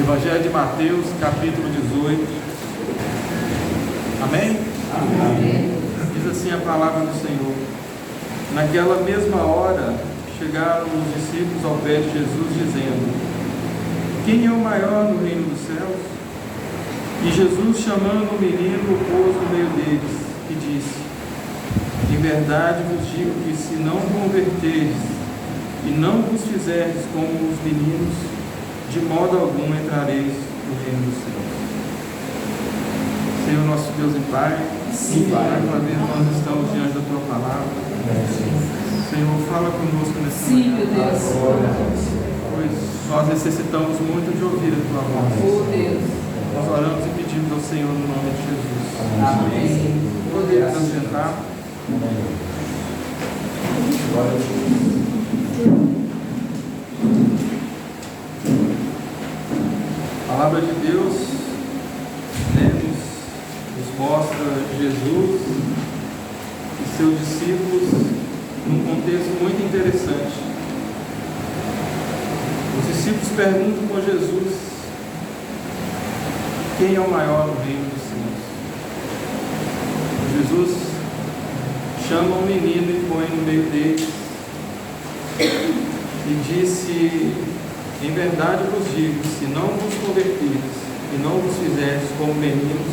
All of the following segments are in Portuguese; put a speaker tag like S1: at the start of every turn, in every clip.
S1: Evangelho de Mateus, capítulo 18. Amém?
S2: Amém.
S1: Diz assim a palavra do Senhor: naquela mesma hora chegaram os discípulos ao pé de Jesus, dizendo: quem é o maior no reino dos céus? E Jesus, chamando o menino, o pôs no meio deles e disse: em verdade vos digo que se não converterdes e não vos fizerdes como os meninos, de modo algum entrareis no reino dos céus. Senhor nosso Deus e Pai, mais uma vez nós estamos diante da Tua palavra. Senhor, fala conosco nessa manhã.
S2: Sim, meu Deus.
S1: Pois nós necessitamos muito de ouvir a Tua voz.
S2: Oh, Deus.
S1: Nós oramos e pedimos ao Senhor no nome de Jesus.
S2: Amém.
S1: Podemos sentar. A palavra de Deus, nos mostra Jesus e seus discípulos num contexto muito interessante. Os discípulos perguntam com Jesus: quem é o maior no reino dos céus? Jesus chama um menino e põe no meio deles e disse: em verdade vos digo, se não vos converterdes e não vos fizerdes como meninos,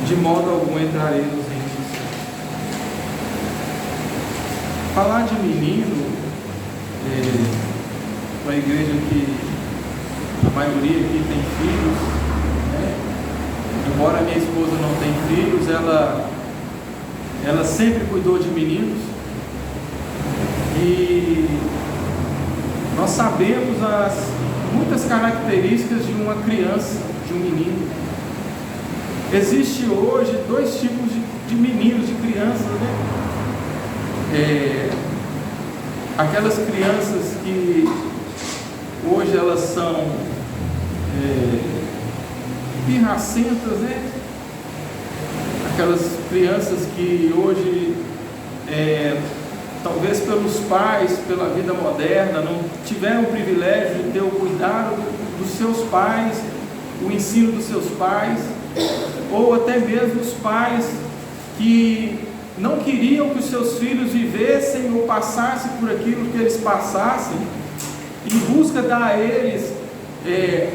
S1: de modo algum entrareis nos reinos dos céus. Falar de menino, para a igreja que a maioria aqui tem filhos, embora minha esposa não tenha filhos, ela sempre cuidou de meninos, e nós sabemos muitas características de uma criança, de um menino. Existe hoje dois tipos de meninos, de crianças, aquelas crianças que hoje elas são pirracentas, aquelas crianças que hoje, talvez pelos pais, pela vida moderna, não tiveram o privilégio de ter o cuidado dos seus pais, o ensino dos seus pais, ou até mesmo os pais que não queriam que os seus filhos vivessem ou passassem por aquilo que eles passassem, em busca de dar a eles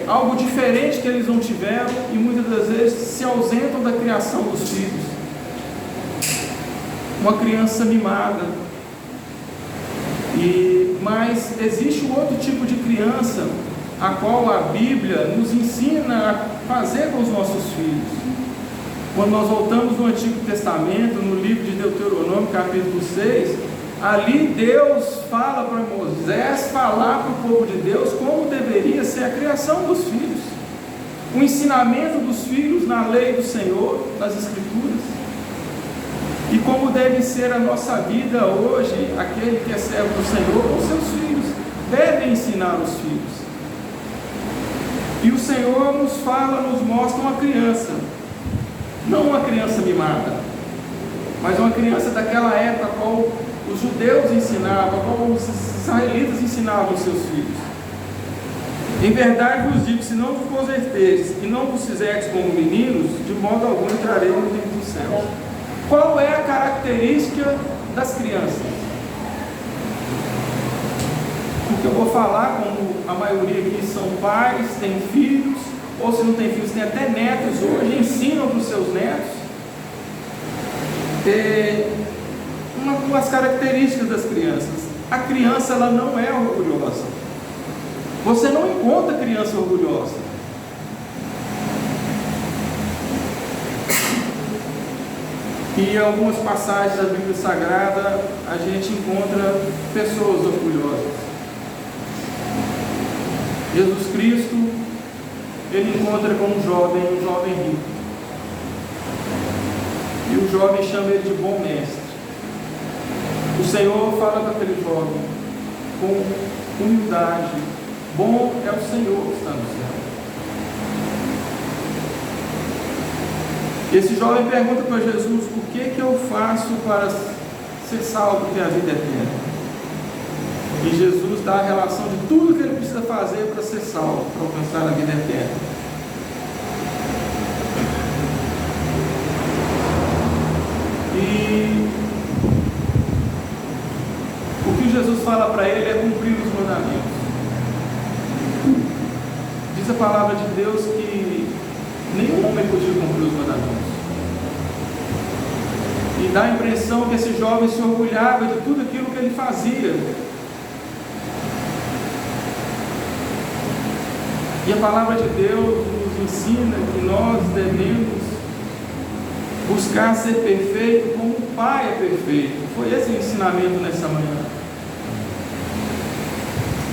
S1: algo diferente que eles não tiveram, e muitas das vezes se ausentam da criação dos filhos. Uma criança mimada. Mas existe um outro tipo de criança, a qual a Bíblia nos ensina a fazer com os nossos filhos. Quando nós voltamos no Antigo Testamento, no livro de Deuteronômio, capítulo 6, ali Deus fala para Moisés falar para o povo de Deus como deveria ser a criação dos filhos, o ensinamento dos filhos na lei do Senhor, nas Escrituras, e como deve ser a nossa vida hoje. Aquele que é servo do Senhor, com seus filhos, deve ensinar os filhos. E o Senhor nos fala, nos mostra uma criança, não uma criança mimada, mas uma criança daquela época, qual os judeus ensinavam, qual os israelitas ensinavam os seus filhos. Em verdade vos digo, se não vos converterdes e não vos fizerdes como meninos, de modo algum entrareis no reino dos céus. Qual é a característica das crianças? Porque eu vou falar, como a maioria aqui são pais, têm filhos, ou se não tem filhos, tem até netos hoje, ensinam para os seus netos umas características das crianças. A criança, ela não é orgulhosa. Você não encontra criança orgulhosa. E em algumas passagens da Bíblia Sagrada a gente encontra pessoas orgulhosas. Jesus Cristo, ele encontra com um jovem rico, e o jovem chama ele de bom mestre. O Senhor fala para aquele jovem com humildade: bom é o Senhor que está no céu. Esse jovem pergunta para Jesus: o que eu faço para ser salvo e ter a vida eterna? E Jesus dá a relação de tudo que ele precisa fazer para ser salvo, para alcançar a vida eterna. E o que Jesus fala para ele é cumprir os mandamentos. Diz a palavra de Deus que nenhum homem podia cumprir os mandamentos. E dá a impressão que esse jovem se orgulhava de tudo aquilo que ele fazia. E a palavra de Deus nos ensina que nós devemos buscar ser perfeito como o Pai é perfeito. Foi esse o ensinamento nessa manhã.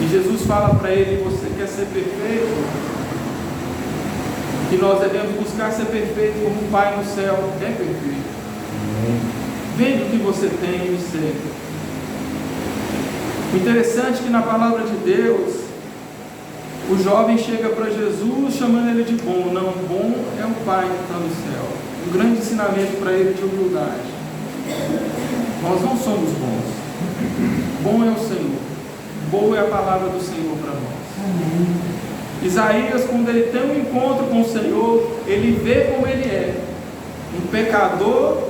S1: E Jesus fala para ele: você quer ser perfeito? Que nós devemos buscar ser perfeito como o Pai no céu é perfeito. Vende o que você tem e me segue. O interessante é que na palavra de Deus, o jovem chega para Jesus chamando ele de bom. Não, bom é o Pai que está no céu. Um grande ensinamento para ele de humildade. Nós não somos bons. Bom é o Senhor. Boa é a palavra do Senhor para nós. Amém. Isaías, quando ele tem um encontro com o Senhor, ele vê como ele é. Um pecador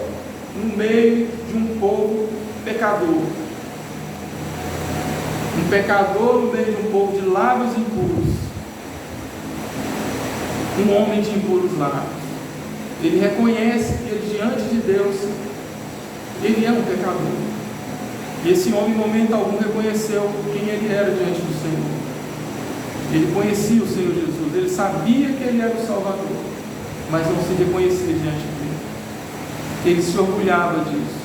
S1: no meio de um povo pecador. Um pecador no meio de um povo de lábios impuros. Um homem de impuros lábios. Ele reconhece que ele, diante de Deus, ele é um pecador. E esse homem, em momento algum, reconheceu quem ele era diante do Senhor. Ele conhecia o Senhor Jesus, ele sabia que ele era o Salvador, mas não se reconhecia diante dele. Ele se orgulhava disso.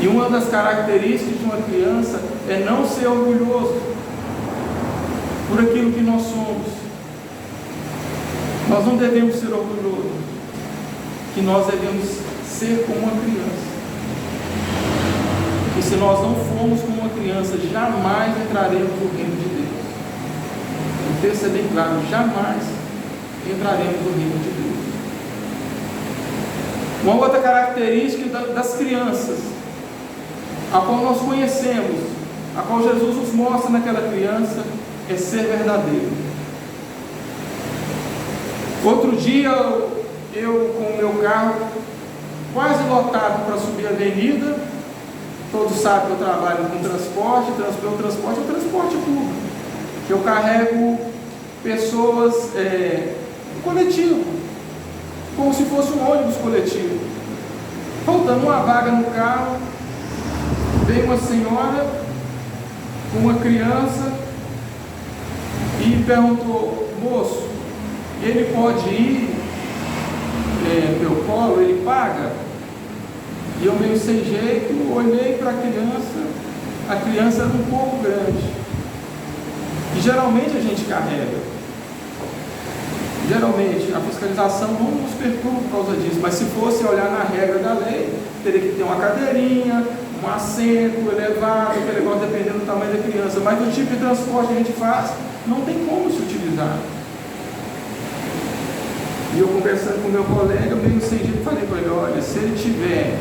S1: E uma das características de uma criança é não ser orgulhoso por aquilo que nós somos. Nós não devemos ser orgulhosos, que nós devemos ser como uma criança. E se nós não formos como uma criança, jamais entraremos no reino de Deus. O texto é bem claro: jamais entraremos no reino de Deus. Uma outra característica das crianças, a qual nós conhecemos, a qual Jesus nos mostra naquela criança, é ser verdadeiro. Outro dia, eu com o meu carro quase lotado para subir a avenida. Todos sabem que eu trabalho com transporte. O transporte é o transporte público, que eu carrego pessoas coletivo, como se fosse um ônibus coletivo. Faltando uma vaga no carro, veio uma senhora com uma criança e perguntou: moço, ele pode ir meu colo, ele paga? E eu, meio sem jeito, olhei para a criança era um pouco grande. E geralmente a gente carrega. Geralmente a fiscalização não nos perturba por causa disso, mas se fosse olhar na regra da lei, teria que ter uma cadeirinha, um assento elevado, aquele negócio, dependendo do tamanho da criança. Mas do tipo de transporte que a gente faz, não tem como se utilizar. E eu, conversando com meu colega, meio sem jeito, falei para ele: olha, se ele tiver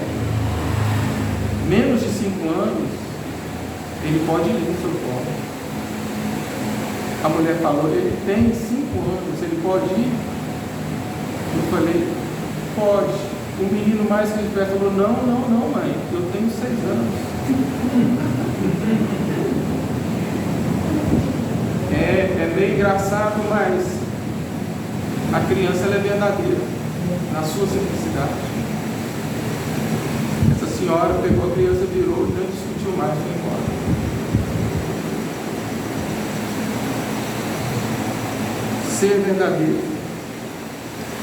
S1: menos de 5 anos, ele pode ir no seu colo. A mulher falou: ele tem 5 anos, ele pode ir? Eu falei: pode. O menino mais que de perto falou: não, mãe, eu tenho 6 anos. É meio engraçado, mas a criança, ela é verdadeira na sua simplicidade. Essa senhora pegou a criança, virou, não discutiu mais, foi embora. Ser verdadeiro.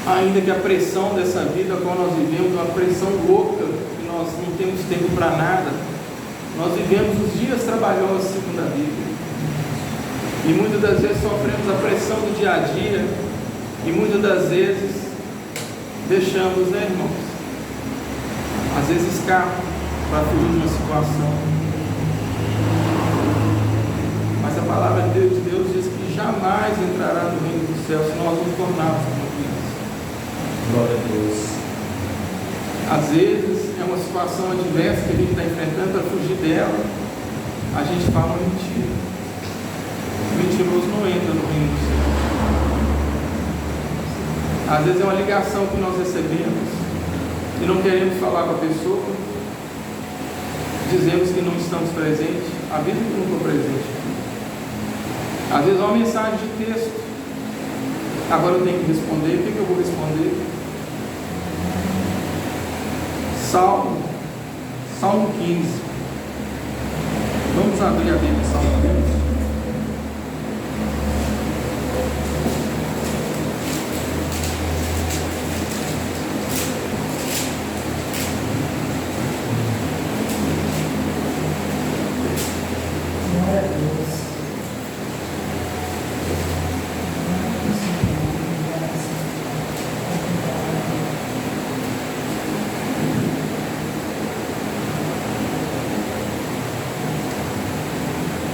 S1: Ainda que a pressão dessa vida a qual nós vivemos, uma pressão louca, que nós não temos tempo para nada, nós vivemos os dias trabalhosos segundo a Bíblia. E muitas das vezes sofremos a pressão do dia a dia, e muitas das vezes deixamos, né, irmãos? Às vezes escapa para fugir de uma situação. Mas a palavra de Deus diz que jamais entrará no reino do céu se nós nos tornarmos como criança.
S2: Glória a Deus.
S1: Às vezes é uma situação adversa que a gente está enfrentando, para fugir dela, a gente fala mentira. O mentiroso não entra no reino do céu. Às vezes é uma ligação que nós recebemos e não queremos falar com a pessoa, dizemos que não estamos presentes, avisa que não estou presente. Às vezes é uma mensagem de texto, agora eu tenho que responder, o que eu vou responder? Salmo 15. Vamos abrir a Bíblia, Salmo 15.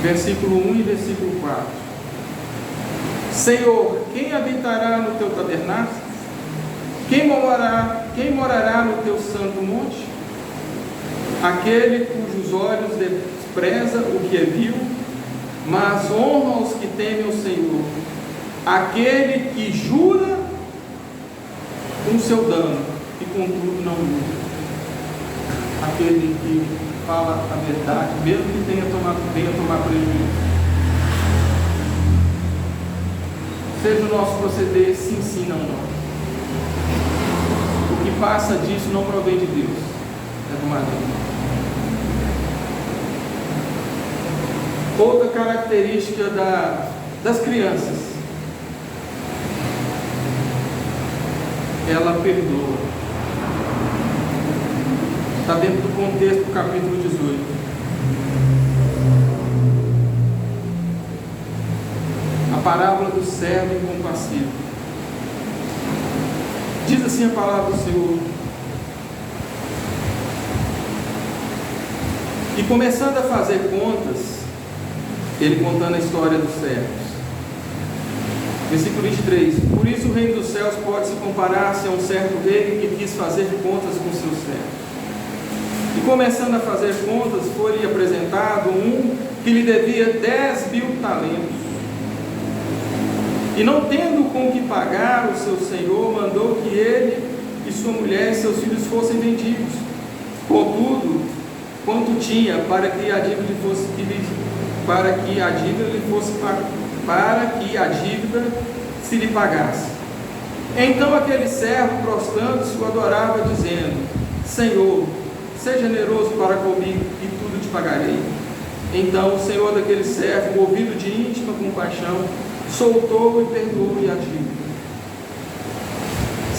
S1: Versículo 1 e versículo 4. Senhor, quem habitará no teu tabernáculo? Quem morará no teu santo monte? Aquele cujos olhos despreza o que é vil, mas honra os que temem o Senhor. Aquele que jura com seu dano e contudo não muda. Aquele que fala a verdade, mesmo que venha tomar prejuízo. Seja o nosso proceder, sim, sim, não, não. O que passa disso não provém de Deus, é do maligno. Outra característica das crianças, ela perdoa. Está dentro do contexto do capítulo 18. A parábola do servo incompassivo. Diz assim a palavra do Senhor: e começando a fazer contas, ele contando a história dos servos. Versículo 23. Por isso o reino dos céus pode se comparar-se a um certo rei que quis fazer contas com seus servos. E começando a fazer contas, foi-lhe apresentado um que lhe devia 10.000 talentos. E não tendo com que pagar, o seu senhor mandou que ele e sua mulher e seus filhos fossem vendidos. Contudo, quanto tinha para que a dívida se lhe pagasse. Então aquele servo, prostrando-se, o adorava, dizendo: Senhor, seja generoso para comigo e tudo te pagarei. Então o senhor daquele servo, movido de íntima compaixão, soltou e perdoou-lhe a dívida.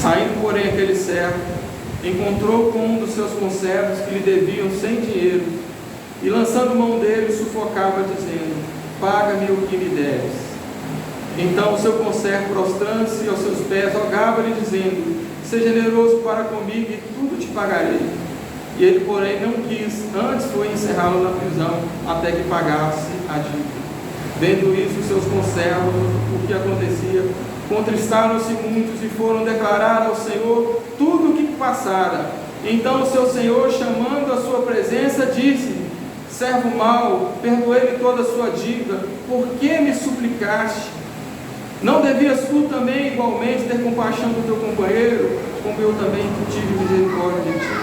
S1: Saindo, porém, aquele servo, encontrou com um dos seus conservos que lhe deviam 100 dinheiros, e lançando mão dele, sufocava, dizendo: paga-me o que me deves. Então o seu conservo, prostrando-se aos seus pés, rogava-lhe, dizendo: seja generoso para comigo e tudo te pagarei. E ele, porém, não quis, antes foi encerrá-lo na prisão, até que pagasse a dívida. Vendo isso, os seus conservos, o que acontecia, contristaram-se muitos e foram declarar ao Senhor tudo o que passara. Então o seu senhor, chamando a sua presença, disse: servo mau, perdoei-lhe toda a sua dívida, por que me suplicaste? Não devias tu também igualmente ter compaixão do teu companheiro, como eu também tive misericórdia de ti?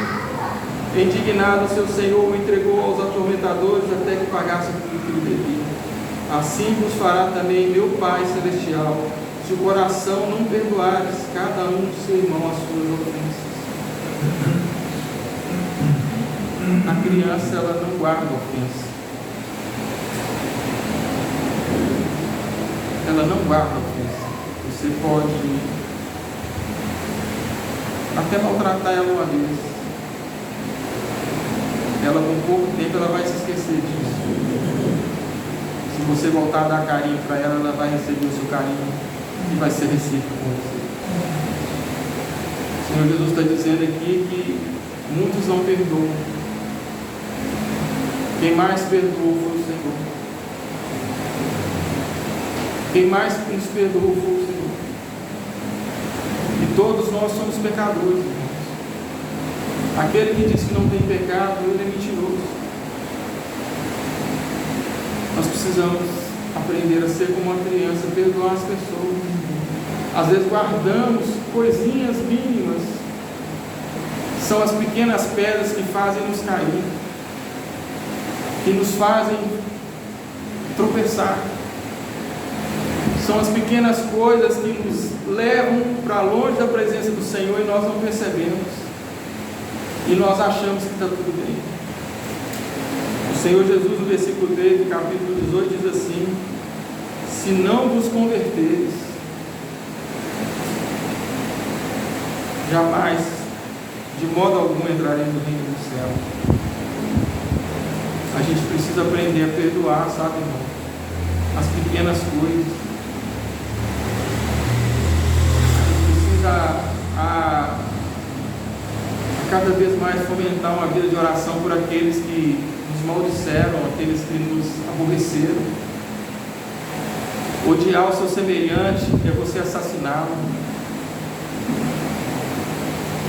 S1: Indignado, seu senhor o entregou aos atormentadores até que pagasse tudo que lhe devia. Assim vos fará também meu Pai Celestial, se o coração não perdoares cada um do seu irmão as suas ofensas. A criança, ela não guarda ofensa. Ela não guarda ofensa. Você pode até maltratar ela uma vez. Ela, com pouco tempo, ela vai se esquecer disso. Se você voltar a dar carinho para ela, ela vai receber o seu carinho e vai ser recíproco com você. O Senhor Jesus está dizendo aqui que muitos não perdoam. Quem mais perdoou foi o Senhor. Quem mais nos perdoou foi o Senhor. E todos nós somos pecadores, irmãos. Aquele que diz que não tem pecado, ele é mentiroso. Nós precisamos aprender a ser como uma criança, perdoar as pessoas. Às vezes guardamos coisinhas mínimas, são as pequenas pedras que fazem nos cair, que nos fazem tropeçar. São as pequenas coisas que nos levam para longe da presença do Senhor e nós não percebemos. E nós achamos que está tudo bem. O Senhor Jesus, no versículo 3 do capítulo 18, diz assim: se não vos converteres, jamais, de modo algum, entrarei no reino do céu. A gente precisa aprender a perdoar, sabe, irmão? As pequenas coisas. A gente precisa a cada vez mais fomentar uma vida de oração por aqueles que nos maldisseram, aqueles que nos aborreceram. Odiar o seu semelhante é você assassiná-lo.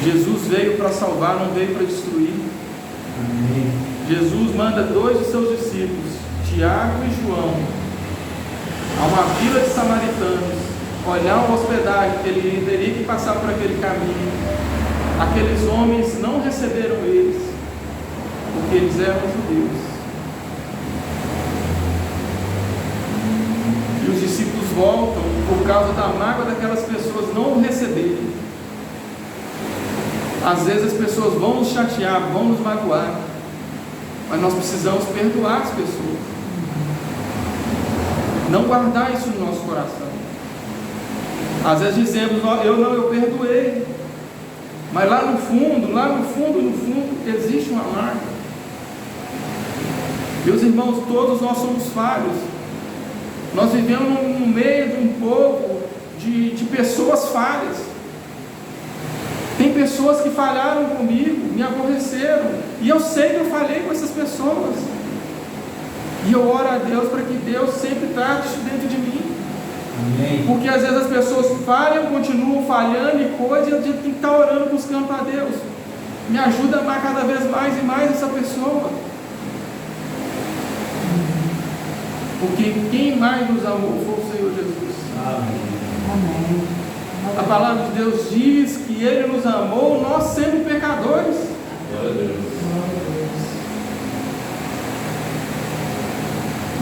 S1: Jesus veio para salvar, não veio para destruir.
S2: Amém.
S1: Jesus manda 2 de seus discípulos, Tiago e João, a uma vila de samaritanos, olhar uma hospedagem, que ele teria que passar por aquele caminho. Aqueles homens não receberam eles, porque eles eram judeus. E os discípulos voltam por causa da mágoa daquelas pessoas não o receberem. Às vezes as pessoas vão nos chatear, vão nos magoar, mas nós precisamos perdoar as pessoas, não guardar isso no nosso coração. Às vezes dizemos, eu perdoei, mas lá no fundo, existe uma marca. Meus irmãos, todos nós somos falhos. Nós vivemos no meio de um povo de pessoas falhas. Tem pessoas que falharam comigo, me aborreceram, e eu sei que eu falhei com essas pessoas. E eu oro a Deus para que Deus sempre trate isso dentro de mim.
S2: Amém.
S1: Porque às vezes as pessoas falham, continuam falhando e coisas, e eu tenho que estar orando, buscando para Deus. Me ajuda a amar cada vez mais e mais essa pessoa. Porque quem mais nos amou foi o Senhor Jesus.
S2: Amém.
S1: A palavra de Deus diz que Ele nos amou, nós sendo pecadores.
S2: Glória a Deus.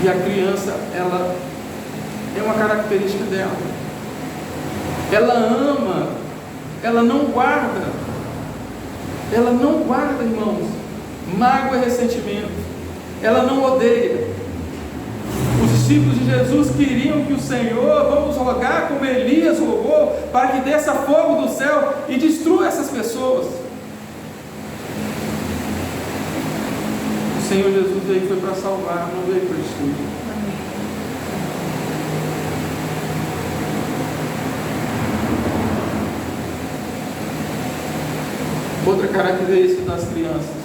S1: E a criança, ela é uma característica dela. Ela ama, ela não guarda. Ela não guarda, irmãos, mágoa e ressentimento. Ela não odeia. Os discípulos de Jesus queriam que o Senhor, vamos rogar como Elias rogou, para que desça fogo do céu e destrua essas pessoas. O Senhor Jesus veio foi para salvar, não veio para destruir. Outra característica das crianças,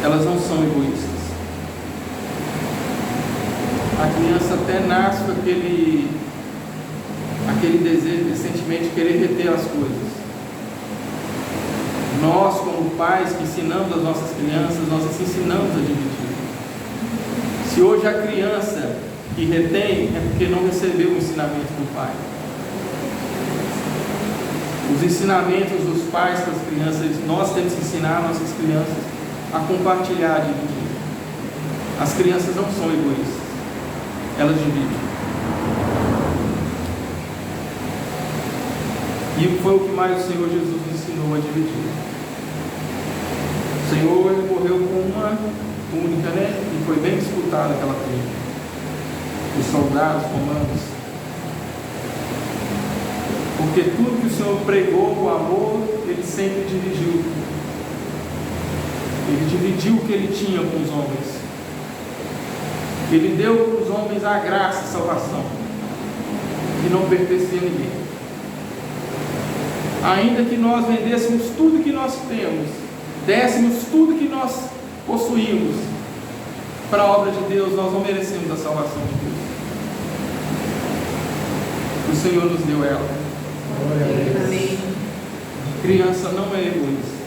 S1: elas não são egoístas. A criança até nasce com aquele desejo, aquele sentimento de querer reter as coisas. Nós, como pais que ensinamos as nossas crianças, nós as ensinamos a dividir. Se hoje a criança que retém, é porque não recebeu o ensinamento do pai. Os ensinamentos dos pais para as crianças, nós temos que ensinar nossas crianças a compartilhar, a dividir. As crianças não são egoístas, elas dividem. E foi o que mais o Senhor Jesus nos ensinou a dividir. O Senhor, ele morreu com uma única, né? E foi bem disputada aquela briga. Os soldados, romanos. Porque tudo que o Senhor pregou, o amor, ele sempre dividiu. Ele dividiu o que ele tinha com os homens. Ele deu para os homens a graça, a salvação, que não pertencia a ninguém. Ainda que nós vendêssemos tudo que nós temos, dessemos tudo que nós possuímos para a obra de Deus, nós não merecemos a salvação de Deus. O Senhor nos deu ela.
S2: Amém.
S1: Criança não é egoísta.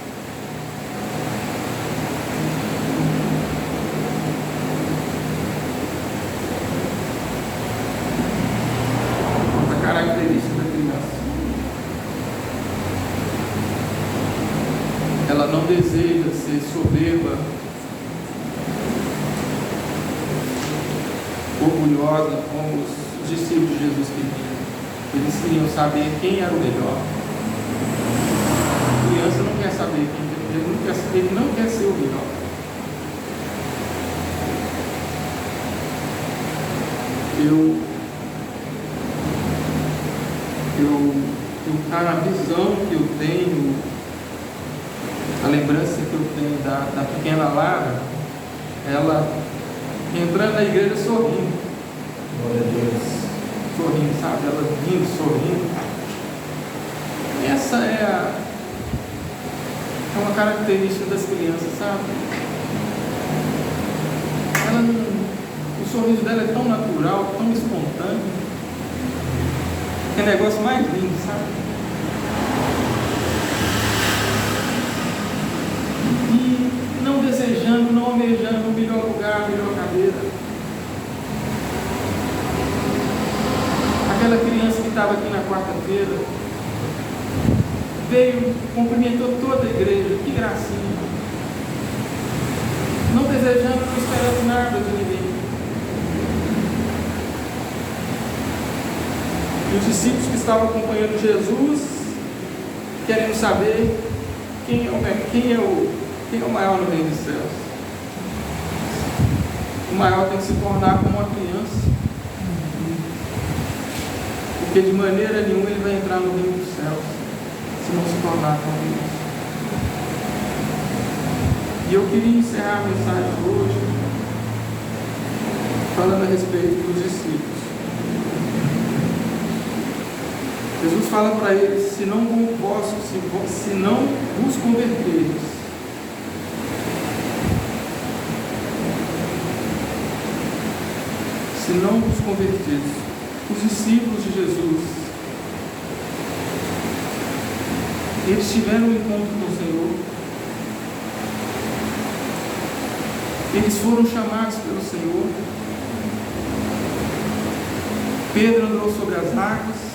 S1: religiosa como os discípulos de Jesus queriam. Eles queriam saber quem era o melhor. A criança não quer saber quem ele não quer ser o melhor. A visão que eu tenho, a lembrança que eu tenho da pequena Lara, ela entrando na igreja sorrindo.
S2: Glória a Deus.
S1: Sorrindo, sabe? Ela vindo, sorrindo. Essa é uma característica das crianças, sabe? O sorriso dela é tão natural, tão espontâneo. Que é negócio mais lindo, sabe? E não desejando, não almejando o melhor lugar, a melhor cadeira. Aquela criança que estava aqui na quarta-feira veio, cumprimentou toda a igreja, que gracinha. Não desejando, não esperando nada de ninguém. E os discípulos que estavam acompanhando Jesus, querendo saber quem é o maior no reino dos céus. O maior tem que se tornar como uma criança. Porque de maneira nenhuma ele vai entrar no reino dos céus se não se tornar como criança. E eu queria encerrar a mensagem hoje falando a respeito dos discípulos. Jesus fala para eles: se não vos converteres, os discípulos de Jesus, eles tiveram um encontro com o Senhor, eles foram chamados pelo Senhor. Pedro andou sobre as águas,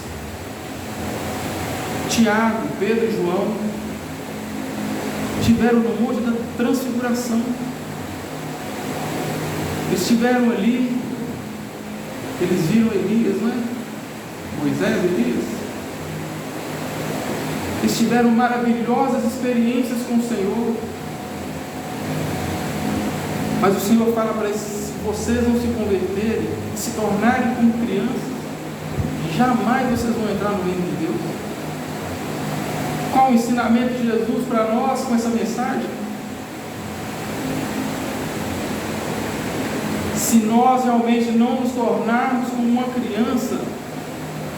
S1: Tiago, Pedro e João estiveram no monte da transfiguração. Eles estiveram ali, eles viram Elias, não é? Moisés, Elias. Eles tiveram maravilhosas experiências com o Senhor. Mas o Senhor fala para eles: se vocês não se converterem, se tornarem como crianças, jamais vocês vão entrar no reino de Deus. Qual o ensinamento de Jesus para nós com essa mensagem? Se nós realmente não nos tornarmos como uma criança,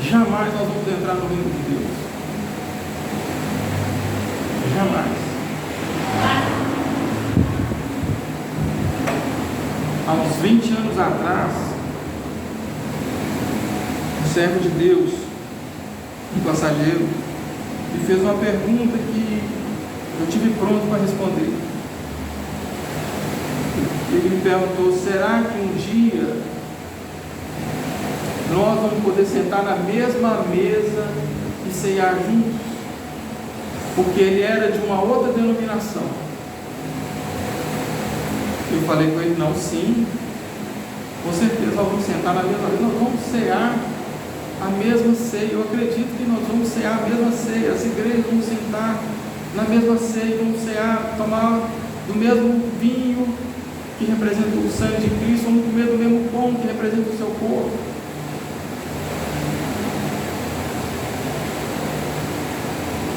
S1: jamais nós vamos entrar no reino de Deus. Jamais. Há uns 20 anos atrás, um servo de Deus, um passageiro, me fez uma pergunta que eu tive pronto para responder. Ele me perguntou: será que um dia nós vamos poder sentar na mesma mesa e ceiar juntos? Porque ele era de uma outra denominação. Eu falei com ele: não, sim, com certeza nós vamos sentar na mesma mesa, nós vamos cear a mesma ceia. Eu acredito que nós vamos cear a mesma ceia. As igrejas vão sentar na mesma ceia, vamos cear, tomar do mesmo vinho que representa o sangue de Cristo, vamos comer do mesmo pão que representa o seu corpo.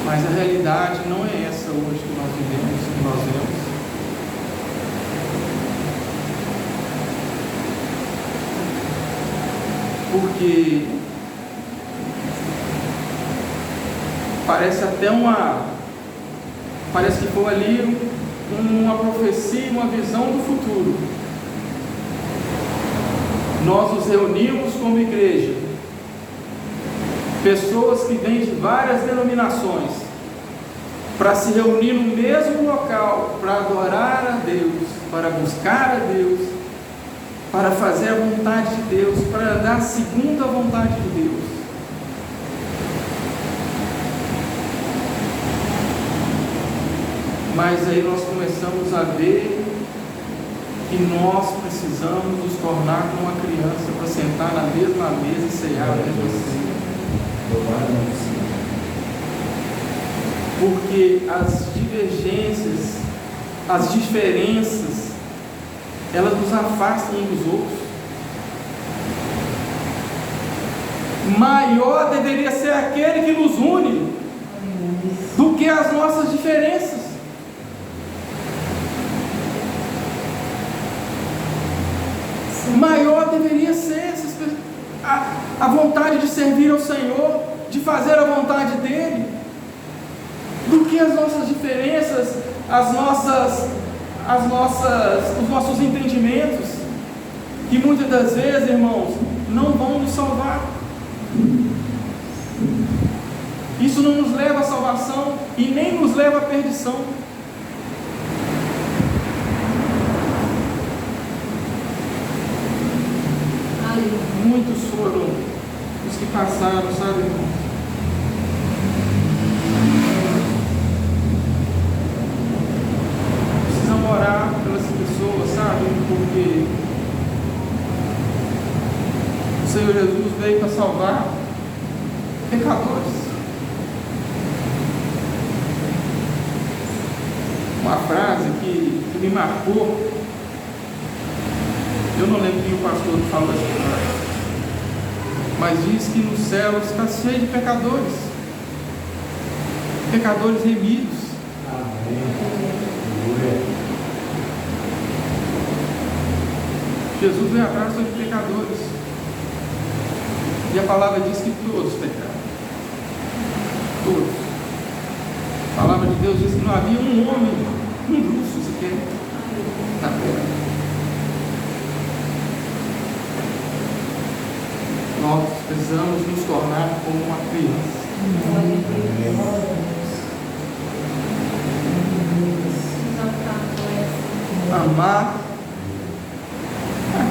S1: Mas a realidade não é essa hoje que nós vivemos, que nós vemos. Porque parece que foi ali uma profecia, uma visão do futuro. Nós nos reunimos como igreja, pessoas que vêm de várias denominações, para se reunir no mesmo local, para adorar a Deus, para buscar a Deus, para fazer a vontade de Deus, para andar segundo a vontade de Deus. Mas aí nós começamos a ver E nós precisamos nos tornar como uma criança para sentar na mesma mesa e cear a mesma ceia. Porque as divergências, as diferenças, elas nos afastam uns dos outros. Maior deveria ser aquele que nos une do que as nossas diferenças. Maior deveria ser a vontade de servir ao Senhor, de fazer a vontade dEle, do que as nossas diferenças, os nossos entendimentos, que muitas das vezes, irmãos, não vão nos salvar. Isso não nos leva à salvação e nem nos leva à perdição. Muitos foram os que passaram, sabe, irmãos? Precisamos orar pelas pessoas, sabe? Porque o Senhor Jesus veio para salvar pecadores. Uma frase que me marcou. Eu não lembro quem o pastor falou essa frase, mas diz que no céu está cheio de pecadores, pecadores remidos. Jesus veio atrás de pecadores, e a palavra diz que todos pecaram, todos. A palavra de Deus diz que não havia um homem, um justo sequer na terra. Nós precisamos nos tornar como uma criança. Amar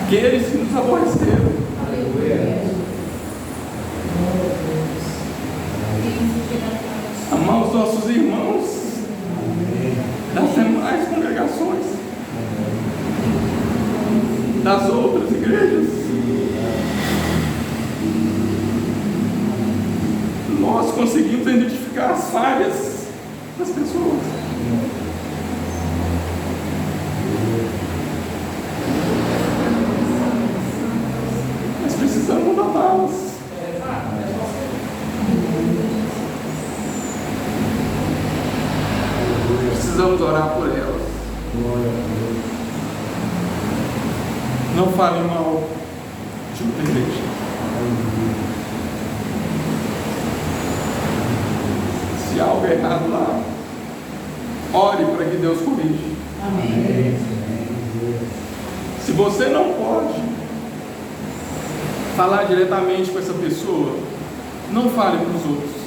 S1: aqueles que nos aborreceram. Amar os nossos irmãos das demais congregações, das outras igrejas. Nós conseguimos identificar as falhas das pessoas. Mas precisamos amá-las. Precisamos orar por elas. Não falem mal de outra igreja. Se há algo errado lá, ore para que Deus corrija.
S3: Amém.
S1: Se você não pode falar diretamente com essa pessoa, não fale para os outros.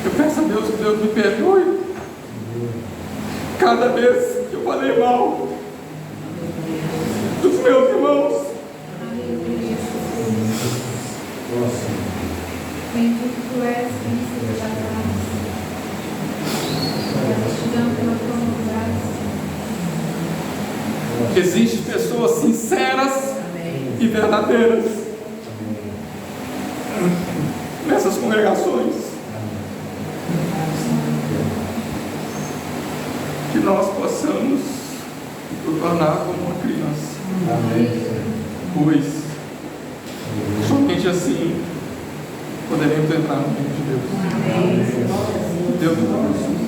S1: Eu peço a Deus que Deus me perdoe cada vez que eu falei mal dos meus irmãos.
S3: Bendito tu és, Senhor da graça. Gratidão pela tua graça.
S1: Existem pessoas sinceras e verdadeiras nessas congregações. Que nós possamos nos tornar como uma criança. Pois somente assim poderemos entrar no reino de Deus. Deus nos abençoe.